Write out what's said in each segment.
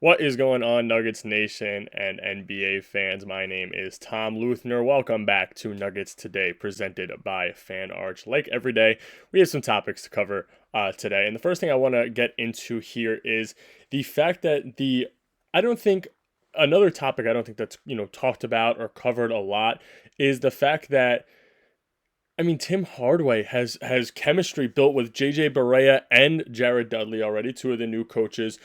What is going on, Nuggets Nation and NBA fans? My name is Tom Leuthner. Welcome back to Nuggets Today, presented by Fan Arch. Like every day, we have some topics to cover today. And the first thing I want to get into here is the fact that I don't think, another topic I don't think that's, talked about or covered a lot is the fact that Tim Hardaway has chemistry built with JJ Barea and Jared Dudley already, two of the new coaches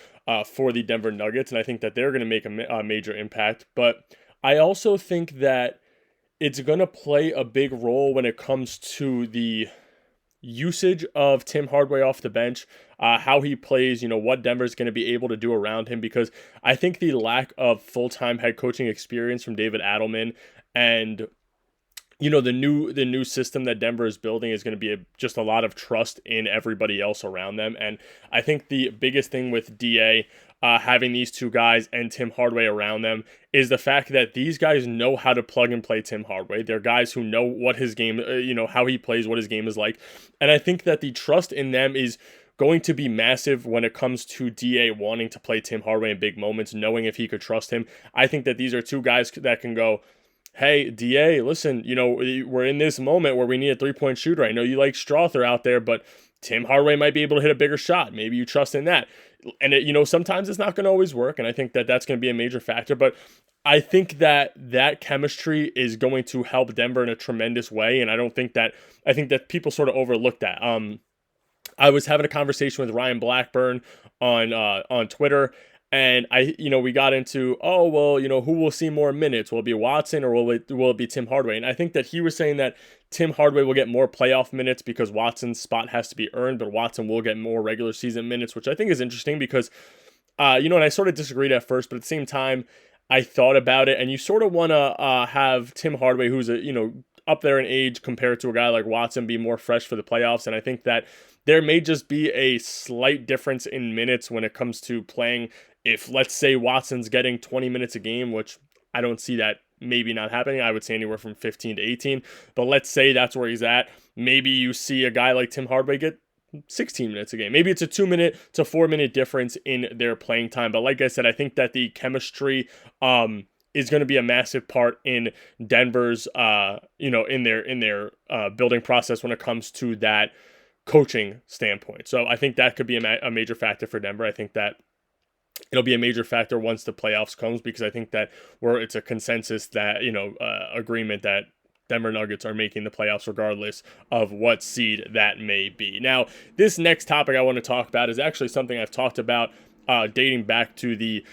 for the Denver Nuggets, and I think that they're going to make a major impact. But I also think that it's going to play a big role when it comes to the usage of Tim Hardaway off the bench, how he plays, what Denver's going to be able to do around him, because I think the lack of full-time head coaching experience from David Adelman and the new system that Denver is building is going to be just a lot of trust in everybody else around them. And I think the biggest thing with DA having these two guys and Tim Hardaway around them is the fact that these guys know how to plug and play Tim Hardaway. They're guys who know what his game, how he plays, what his game is like. And I think that the trust in them is going to be massive when it comes to DA wanting to play Tim Hardaway in big moments, knowing if he could trust him. I think that these are two guys that can go, hey, DA, listen, we're in this moment where we need a three-point shooter. I know you like Strother out there, but Tim Hardaway might be able to hit a bigger shot. Maybe you trust in that. And, sometimes it's not going to always work, and I think that that's going to be a major factor. But I think that chemistry is going to help Denver in a tremendous way, and I think that people sort of overlook that. I was having a conversation with Ryan Blackburn on Twitter, and we got into, who will see more minutes? Will it be Watson or will it be Tim Hardaway? And I think that he was saying that Tim Hardaway will get more playoff minutes because Watson's spot has to be earned, but Watson will get more regular season minutes, which I think is interesting because, and I sort of disagreed at first, but at the same time, I thought about it, and you sort of want to have Tim Hardaway, who's up there in age compared to a guy like Watson, be more fresh for the playoffs. And I think that there may just be a slight difference in minutes when it comes to playing. If, let's say, Watson's getting 20 minutes a game, which I don't see that maybe not happening, I would say anywhere from 15 to 18. But let's say that's where he's at. Maybe you see a guy like Tim Hardaway get 16 minutes a game. Maybe it's a 2-minute to 4-minute difference in their playing time. But like I said, I think that the chemistry is going to be a massive part in Denver's, in their building process when it comes to that coaching standpoint. So I think that could be a major factor for Denver. I think that it'll be a major factor once the playoffs comes, because I think that it's a consensus that, agreement that Denver Nuggets are making the playoffs regardless of what seed that may be. Now, this next topic I want to talk about is actually something I've talked about dating back to the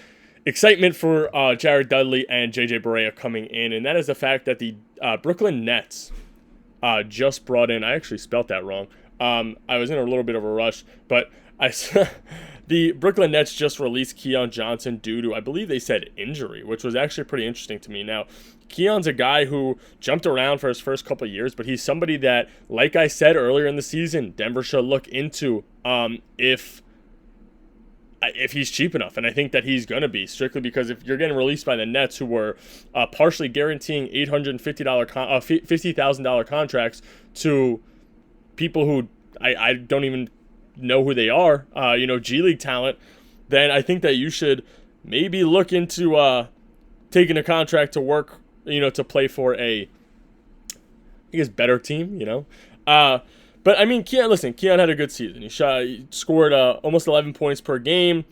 excitement for Jared Dudley and JJ Barea coming in, and that is the fact that the Brooklyn Nets just brought in, I actually spelt that wrong. I was in a little bit of a rush, but the Brooklyn Nets just released Keon Johnson due to, I believe they said, injury, which was actually pretty interesting to me. Now, Keon's a guy who jumped around for his first couple of years, but he's somebody that, like I said earlier in the season, Denver should look into if he's cheap enough. And I think that he's going to be, strictly because if you're getting released by the Nets, who were partially guaranteeing $50,000 contracts to people who I don't even know who they are, G League talent, then I think that you should maybe look into taking a contract to work, to play for I guess, better team, But Keon had a good season. He scored almost 11 points per game.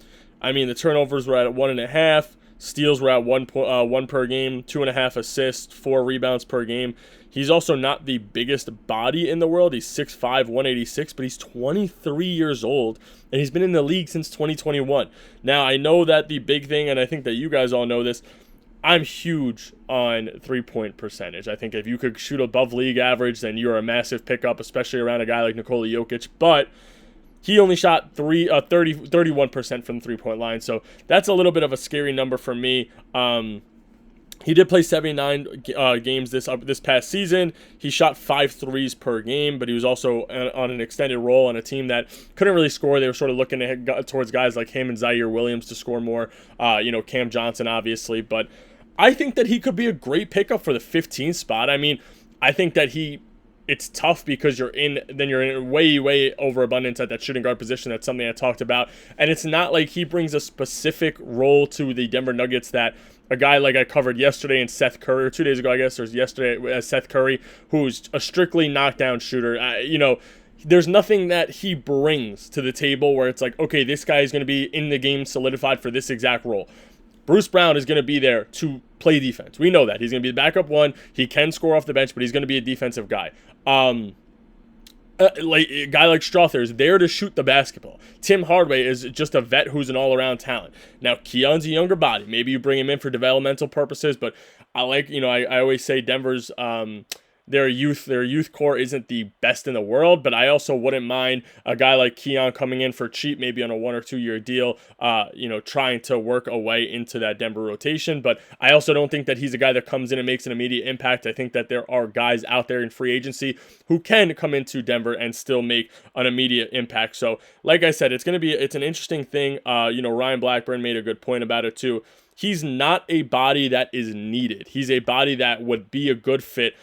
The turnovers were at 1.5. Steals were at one per game, 2.5 assists, 4 rebounds per game. He's also not the biggest body in the world. He's 6'5", 186, but he's 23 years old, and he's been in the league since 2021. Now, I know that the big thing, and I think that you guys all know this, I'm huge on three-point percentage. I think if you could shoot above league average, then you're a massive pickup, especially around a guy like Nikola Jokic. But he only shot 31% from the three-point line, so that's a little bit of a scary number for me. He did play 79 games this past season. He shot 5 threes per game, but he was also on an extended role on a team that couldn't really score. They were sort of looking towards guys like him and Zaire Williams to score more. Cam Johnson, obviously. But I think that he could be a great pickup for the 15th spot. I think that he it's tough because you're in way overabundance at that shooting guard position. That's something I talked about. And it's not like he brings a specific role to the Denver Nuggets that a guy like I covered yesterday in Seth Curry, or 2 days ago, I guess, or yesterday, Seth Curry, who's a strictly knockdown shooter. There's nothing that he brings to the table where it's like, okay, this guy is going to be in the game solidified for this exact role. Bruce Brown is going to be there to play defense. We know that. He's going to be the backup one. He can score off the bench, but he's going to be a defensive guy. Like a guy like Strother is there to shoot the basketball. Tim Hardaway is just a vet who's an all-around talent. Now, Keon's a younger body. Maybe you bring him in for developmental purposes, but I always say Denver's their youth core isn't the best in the world, but I also wouldn't mind a guy like Keon coming in for cheap, maybe on a 1 or 2 year deal, trying to work a way into that Denver rotation. But I also don't think that he's a guy that comes in and makes an immediate impact. I think that there are guys out there in free agency who can come into Denver and still make an immediate impact. So, like I said, it's an interesting thing. Ryan Blackburn made a good point about it too. He's not a body that is needed. He's a body that would be a good fit.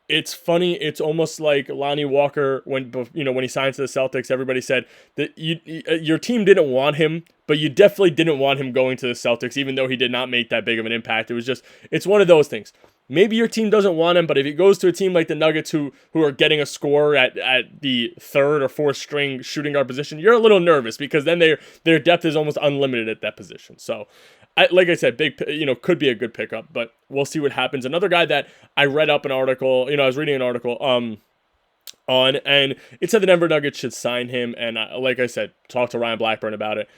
It's funny. It's almost like Lonnie Walker when he signed to the Celtics. Everybody said that your team didn't want him, but you definitely didn't want him going to the Celtics, even though he did not make that big of an impact. It's one of those things. Maybe your team doesn't want him, but if he goes to a team like the Nuggets who are getting a scorer at the third or fourth string shooting guard position, you're a little nervous because then their depth is almost unlimited at that position. So, like I said, could be a good pickup, but we'll see what happens. Another guy that I read up an article, I was reading an article on, and it said the Denver Nuggets should sign him, and like I said, talked to Ryan Blackburn about it,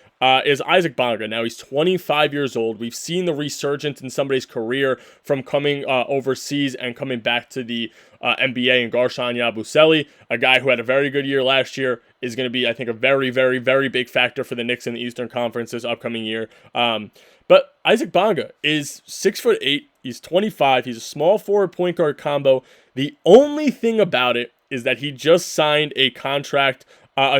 is Isaac Bonga. Now, he's 25 years old. We've seen the resurgence in somebody's career from coming overseas and coming back to the NBA, and Garshan Yabusele, a guy who had a very good year last year, is going to be, I think, a very, very, very big factor for the Knicks in the Eastern Conference this upcoming year. But Isaac Bonga is 6'8". He's 25. He's a small forward point guard combo. The only thing about it is that he just signed a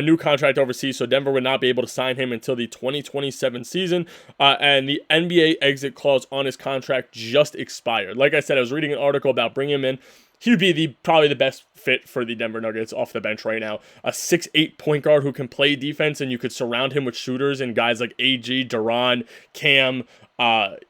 new contract overseas, so Denver would not be able to sign him until the 2027 season, and the NBA exit clause on his contract just expired. Like I said, I was reading an article about bringing him in. He would be probably the best fit for the Denver Nuggets off the bench right now. A 6'8" point guard who can play defense, and you could surround him with shooters and guys like AG, Duran, Cam,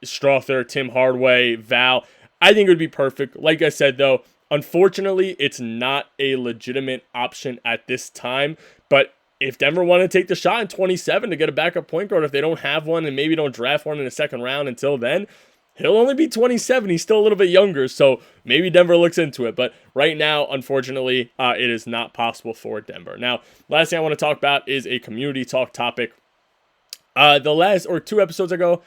Strother, Tim Hardaway, Val. I think it would be perfect. Like I said, though, unfortunately, it's not a legitimate option at this time. But if Denver wanted to take the shot in 27 to get a backup point guard, if they don't have one and maybe don't draft one in the second round until then, he'll only be 27. He's still a little bit younger, so maybe Denver looks into it. But right now, unfortunately, it is not possible for Denver. Now, last thing I want to talk about is a community talk topic. The last 2 episodes ago,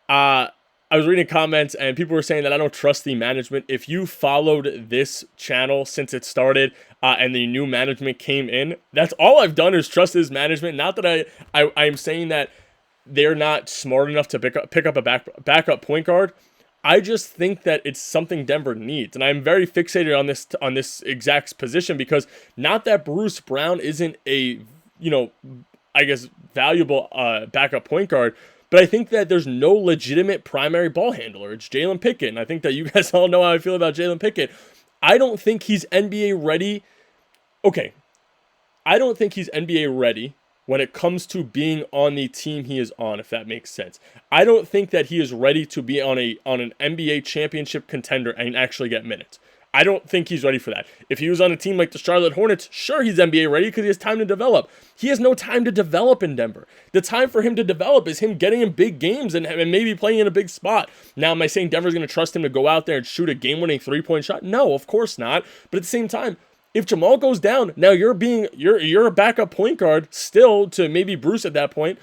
I was reading comments and people were saying that I don't trust the management. If you followed this channel since it started and the new management came in, that's all I've done is trust this management. Not that I'm saying that they're not smart enough to pick up a backup point guard. I just think that it's something Denver needs, and I'm very fixated on this exact position because not that Bruce Brown isn't a valuable backup point guard, but I think that there's no legitimate primary ball handler. It's Jalen Pickett, and I think that you guys all know how I feel about Jalen Pickett. I don't think he's NBA ready. Okay, I don't think he's NBA ready when it comes to being on the team he is on, if that makes sense. I don't think that he is ready to be on an NBA championship contender and actually get minutes. I don't think he's ready for that. If he was on a team like the Charlotte Hornets, sure, he's NBA ready because he has time to develop. He has no time to develop in Denver. The time for him to develop is him getting in big games and maybe playing in a big spot. Now, am I saying Denver's going to trust him to go out there and shoot a game-winning three-point shot? No, of course not. But at the same time, if Jamal goes down, now you're a backup point guard still to maybe Bruce at that point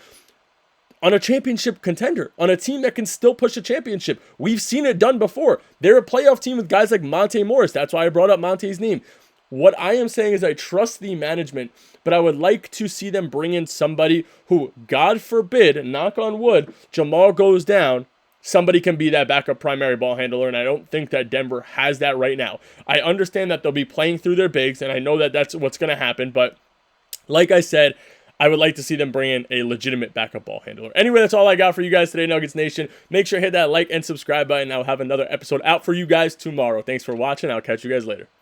on a championship contender, on a team that can still push a championship. We've seen it done before. They're a playoff team with guys like Monte Morris. That's why I brought up Monte's name. What I am saying is I trust the management, but I would like to see them bring in somebody who, God forbid, knock on wood, Jamal goes down, somebody can be that backup primary ball handler, and I don't think that Denver has that right now. I understand that they'll be playing through their bigs, and I know that that's what's going to happen, but like I said, I would like to see them bring in a legitimate backup ball handler. Anyway, that's all I got for you guys today, Nuggets Nation. Make sure to hit that like and subscribe button. I'll have another episode out for you guys tomorrow. Thanks for watching. I'll catch you guys later.